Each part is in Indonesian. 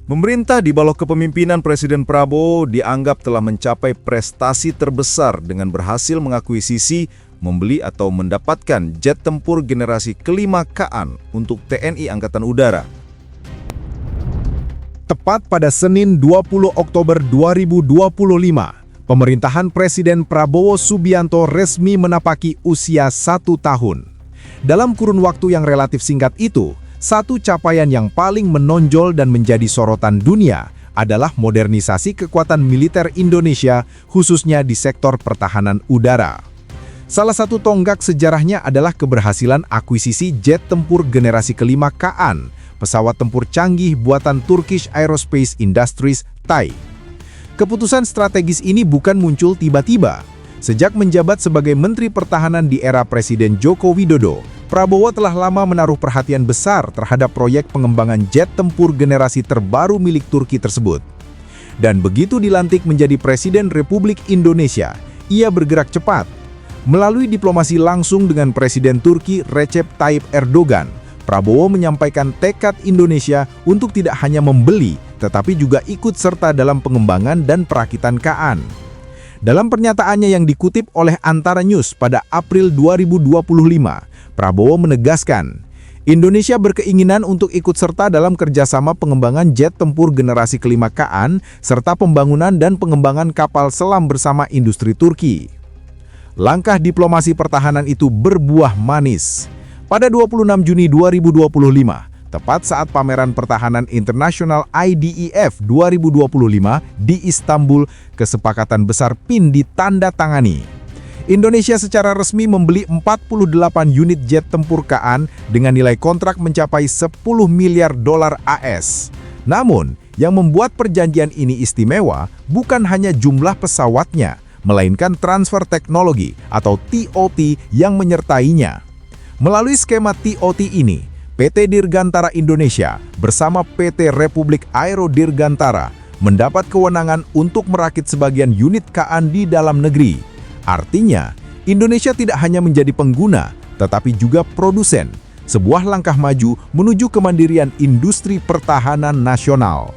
Pemerintah di bawah kepemimpinan Presiden Prabowo dianggap telah mencapai prestasi terbesar dengan berhasil mengakuisisi, membeli atau mendapatkan jet tempur generasi kelima KAAN untuk TNI Angkatan Udara. Tepat pada Senin 20 Oktober 2025, pemerintahan Presiden Prabowo Subianto resmi menapaki usia 1 tahun. Dalam kurun waktu yang relatif singkat itu, satu capaian yang paling menonjol dan menjadi sorotan dunia adalah modernisasi kekuatan militer Indonesia, khususnya di sektor pertahanan udara. Salah satu tonggak sejarahnya adalah keberhasilan akuisisi jet tempur generasi kelima KAAN, pesawat tempur canggih buatan Turkish Aerospace Industries (TAI). Keputusan strategis ini bukan muncul tiba-tiba. Sejak menjabat sebagai Menteri Pertahanan di era Presiden Joko Widodo, Prabowo telah lama menaruh perhatian besar terhadap proyek pengembangan jet tempur generasi terbaru milik Turki tersebut. Dan begitu dilantik menjadi Presiden Republik Indonesia, ia bergerak cepat. Melalui diplomasi langsung dengan Presiden Turki Recep Tayyip Erdogan, Prabowo menyampaikan tekad Indonesia untuk tidak hanya membeli, tetapi juga ikut serta dalam pengembangan dan perakitan KAAN. Dalam pernyataannya yang dikutip oleh Antara News pada April 2025, Prabowo menegaskan, Indonesia berkeinginan untuk ikut serta dalam kerjasama pengembangan jet tempur generasi kelima KAAN, serta pembangunan dan pengembangan kapal selam bersama industri Turki. Langkah diplomasi pertahanan itu berbuah manis. Pada 26 Juni 2025, tepat saat pameran pertahanan internasional IDEF 2025 di Istanbul, kesepakatan besar PIN ditandatangani. Indonesia secara resmi membeli 48 unit jet tempur KAAN dengan nilai kontrak mencapai 10 miliar dolar AS. Namun, yang membuat perjanjian ini istimewa bukan hanya jumlah pesawatnya, melainkan transfer teknologi atau TOT yang menyertainya. Melalui skema TOT ini, PT Dirgantara Indonesia bersama PT Republik Aero Dirgantara mendapat kewenangan untuk merakit sebagian unit KAAN di dalam negeri. Artinya, Indonesia tidak hanya menjadi pengguna, tetapi juga produsen, sebuah langkah maju menuju kemandirian industri pertahanan nasional.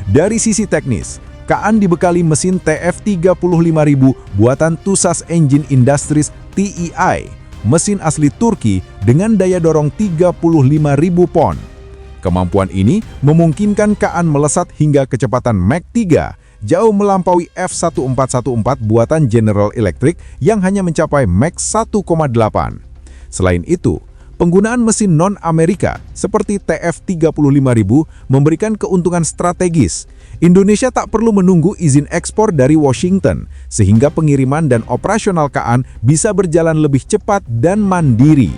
Dari sisi teknis, KAAN dibekali mesin TF35000 buatan Tusas Engine Industries TEI, mesin asli Turki dengan daya dorong 35.000 pon. Kemampuan ini memungkinkan KAAN melesat hingga kecepatan Mach 3, jauh melampaui F1414 buatan General Electric yang hanya mencapai Mach 1,8. Selain itu, penggunaan mesin non-Amerika seperti TF35000 memberikan keuntungan strategis. Indonesia tak perlu menunggu izin ekspor dari Washington, sehingga pengiriman dan operasional KAAN bisa berjalan lebih cepat dan mandiri.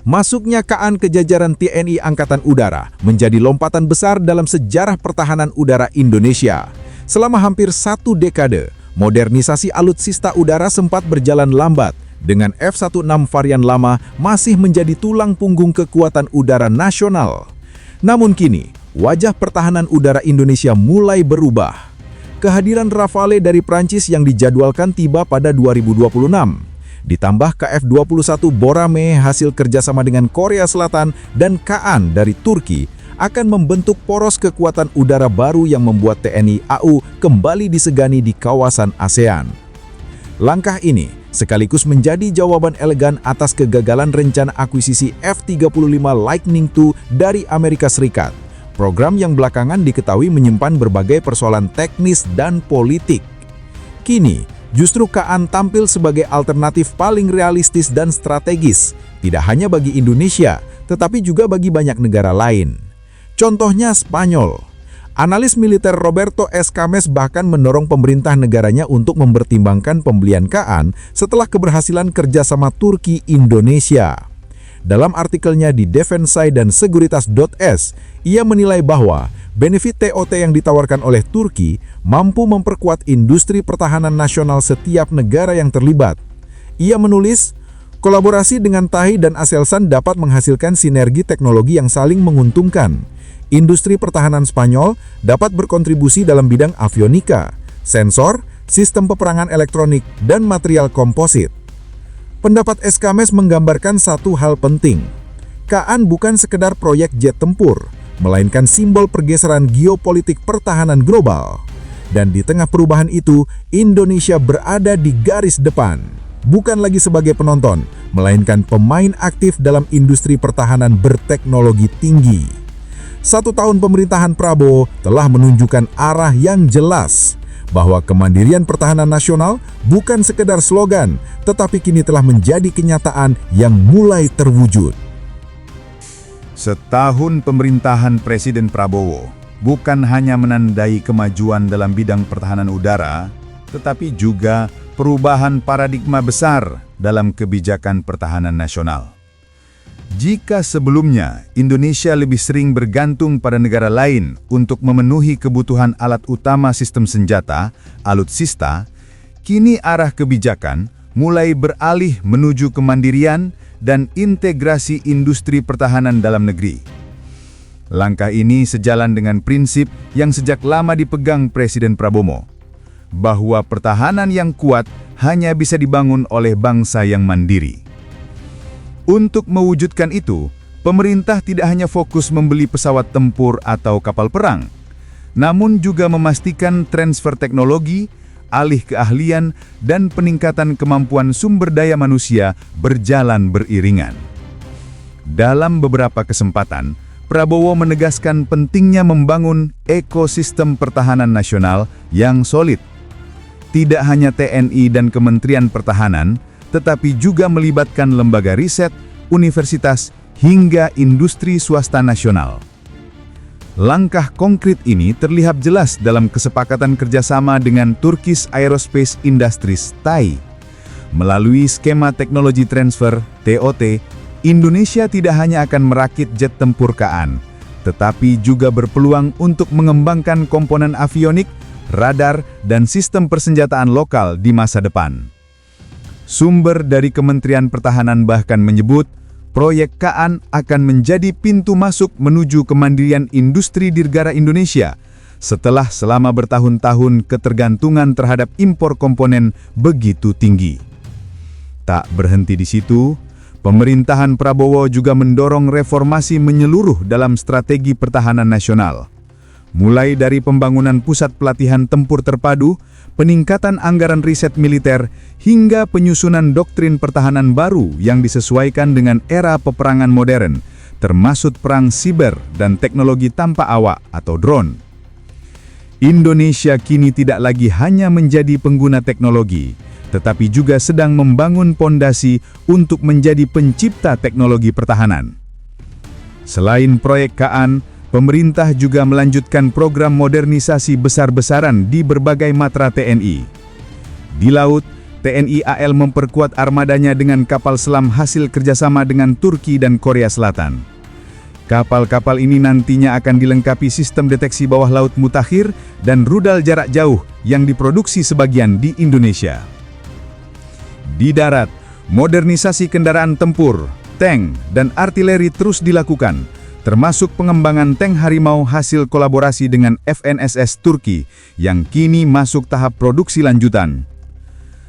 Masuknya KAAN ke jajaran TNI Angkatan Udara menjadi lompatan besar dalam sejarah pertahanan udara Indonesia. Selama hampir 1 dekade, modernisasi alutsista udara sempat berjalan lambat, dengan F-16 varian lama masih menjadi tulang punggung kekuatan udara nasional. Namun kini, wajah pertahanan udara Indonesia mulai berubah. Kehadiran Rafale dari Prancis yang dijadwalkan tiba pada 2026, ditambah KF-21 Borame hasil kerjasama dengan Korea Selatan dan KAAN dari Turki, akan membentuk poros kekuatan udara baru yang membuat TNI AU kembali disegani di kawasan ASEAN. Langkah ini sekaligus menjadi jawaban elegan atas kegagalan rencana akuisisi F-35 Lightning II dari Amerika Serikat. Program yang belakangan diketahui menyimpan berbagai persoalan teknis dan politik. Kini, justru KAAN tampil sebagai alternatif paling realistis dan strategis, tidak hanya bagi Indonesia, tetapi juga bagi banyak negara lain. Contohnya Spanyol. Analis militer Roberto Escames bahkan mendorong pemerintah negaranya untuk mempertimbangkan pembelian KAAN setelah keberhasilan kerjasama Turki-Indonesia. Dalam artikelnya di Defensai dan Seguritas.es, ia menilai bahwa benefit TOT yang ditawarkan oleh Turki mampu memperkuat industri pertahanan nasional setiap negara yang terlibat. Ia menulis, kolaborasi dengan TAI dan Aselsan dapat menghasilkan sinergi teknologi yang saling menguntungkan. Industri pertahanan Spanyol dapat berkontribusi dalam bidang avionika, sensor, sistem peperangan elektronik, dan material komposit. Pendapat Escames menggambarkan satu hal penting. KAAN bukan sekedar proyek jet tempur, melainkan simbol pergeseran geopolitik pertahanan global. Dan di tengah perubahan itu, Indonesia berada di garis depan. Bukan lagi sebagai penonton, melainkan pemain aktif dalam industri pertahanan berteknologi tinggi. 1 tahun pemerintahan Prabowo telah menunjukkan arah yang jelas bahwa kemandirian pertahanan nasional bukan sekedar slogan, tetapi kini telah menjadi kenyataan yang mulai terwujud. Setahun pemerintahan Presiden Prabowo bukan hanya menandai kemajuan dalam bidang pertahanan udara, tetapi juga perubahan paradigma besar dalam kebijakan pertahanan nasional. Jika sebelumnya Indonesia lebih sering bergantung pada negara lain untuk memenuhi kebutuhan alat utama sistem senjata, alutsista, kini arah kebijakan mulai beralih menuju kemandirian dan integrasi industri pertahanan dalam negeri. Langkah ini sejalan dengan prinsip yang sejak lama dipegang Presiden Prabowo, bahwa pertahanan yang kuat hanya bisa dibangun oleh bangsa yang mandiri. Untuk mewujudkan itu, pemerintah tidak hanya fokus membeli pesawat tempur atau kapal perang, namun juga memastikan transfer teknologi, alih keahlian, dan peningkatan kemampuan sumber daya manusia berjalan beriringan. Dalam beberapa kesempatan, Prabowo menegaskan pentingnya membangun ekosistem pertahanan nasional yang solid. Tidak hanya TNI dan Kementerian Pertahanan, tetapi juga melibatkan lembaga riset, universitas, hingga industri swasta nasional. Langkah konkret ini terlihat jelas dalam kesepakatan kerjasama dengan Turkish Aerospace Industries (TAI). Melalui skema teknologi transfer (TOT), Indonesia tidak hanya akan merakit jet tempur KAAN, tetapi juga berpeluang untuk mengembangkan komponen avionik, radar, dan sistem persenjataan lokal di masa depan. Sumber dari Kementerian Pertahanan bahkan menyebut, proyek KAAN akan menjadi pintu masuk menuju kemandirian industri dirgara Indonesia setelah selama bertahun-tahun ketergantungan terhadap impor komponen begitu tinggi. Tak berhenti di situ, pemerintahan Prabowo juga mendorong reformasi menyeluruh dalam strategi pertahanan nasional. Mulai dari pembangunan pusat pelatihan tempur terpadu, peningkatan anggaran riset militer, hingga penyusunan doktrin pertahanan baru yang disesuaikan dengan era peperangan modern, termasuk perang siber dan teknologi tanpa awak atau drone. Indonesia kini tidak lagi hanya menjadi pengguna teknologi, tetapi juga sedang membangun pondasi untuk menjadi pencipta teknologi pertahanan. Selain proyek KAAN, pemerintah juga melanjutkan program modernisasi besar-besaran di berbagai matra TNI. Di laut, TNI AL memperkuat armadanya dengan kapal selam hasil kerjasama dengan Turki dan Korea Selatan. Kapal-kapal ini nantinya akan dilengkapi sistem deteksi bawah laut mutakhir dan rudal jarak jauh yang diproduksi sebagian di Indonesia. Di darat, modernisasi kendaraan tempur, tank, dan artileri terus dilakukan, termasuk pengembangan tank Harimau hasil kolaborasi dengan FNSS Turki yang kini masuk tahap produksi lanjutan.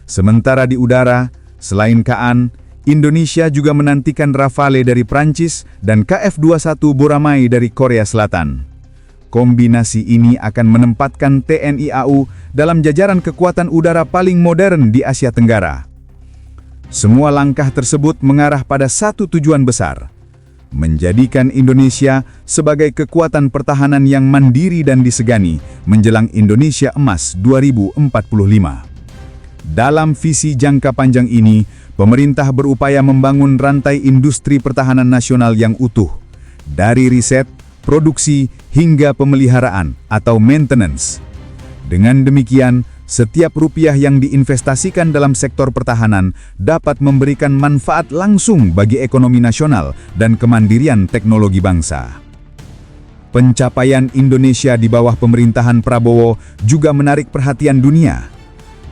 Sementara di udara, selain KAAN, Indonesia juga menantikan Rafale dari Prancis dan KF-21 Boramai dari Korea Selatan. Kombinasi ini akan menempatkan TNI AU dalam jajaran kekuatan udara paling modern di Asia Tenggara. Semua langkah tersebut mengarah pada satu tujuan besar: menjadikan Indonesia sebagai kekuatan pertahanan yang mandiri dan disegani menjelang Indonesia Emas 2045. Dalam visi jangka panjang ini, pemerintah berupaya membangun rantai industri pertahanan nasional yang utuh, dari riset, produksi, hingga pemeliharaan atau maintenance. Dengan demikian, setiap rupiah yang diinvestasikan dalam sektor pertahanan dapat memberikan manfaat langsung bagi ekonomi nasional dan kemandirian teknologi bangsa. Pencapaian Indonesia di bawah pemerintahan Prabowo juga menarik perhatian dunia.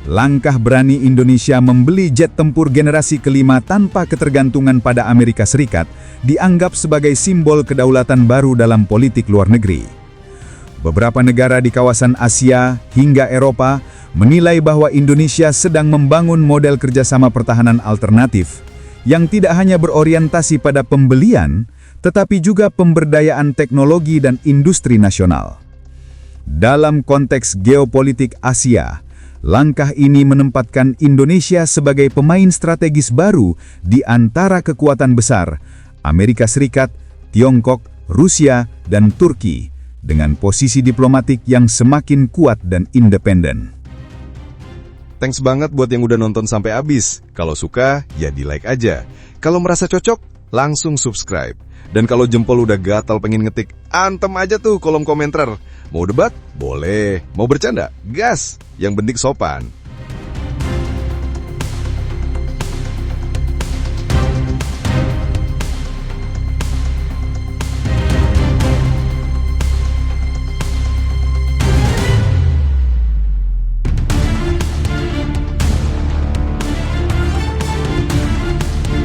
Langkah berani Indonesia membeli jet tempur generasi kelima tanpa ketergantungan pada Amerika Serikat dianggap sebagai simbol kedaulatan baru dalam politik luar negeri. Beberapa negara di kawasan Asia hingga Eropa menilai bahwa Indonesia sedang membangun model kerjasama pertahanan alternatif yang tidak hanya berorientasi pada pembelian, tetapi juga pemberdayaan teknologi dan industri nasional. Dalam konteks geopolitik Asia, langkah ini menempatkan Indonesia sebagai pemain strategis baru di antara kekuatan besar, Amerika Serikat, Tiongkok, Rusia, dan Turki, dengan posisi diplomatik yang semakin kuat dan independen. Thanks banget buat yang udah nonton sampai habis. Kalau suka, ya di-like aja. Kalau merasa cocok, langsung subscribe. Dan kalau jempol udah gatal pengen ngetik, antem aja tuh kolom komentar. Mau debat? Boleh. Mau bercanda? Gas. Yang penting sopan.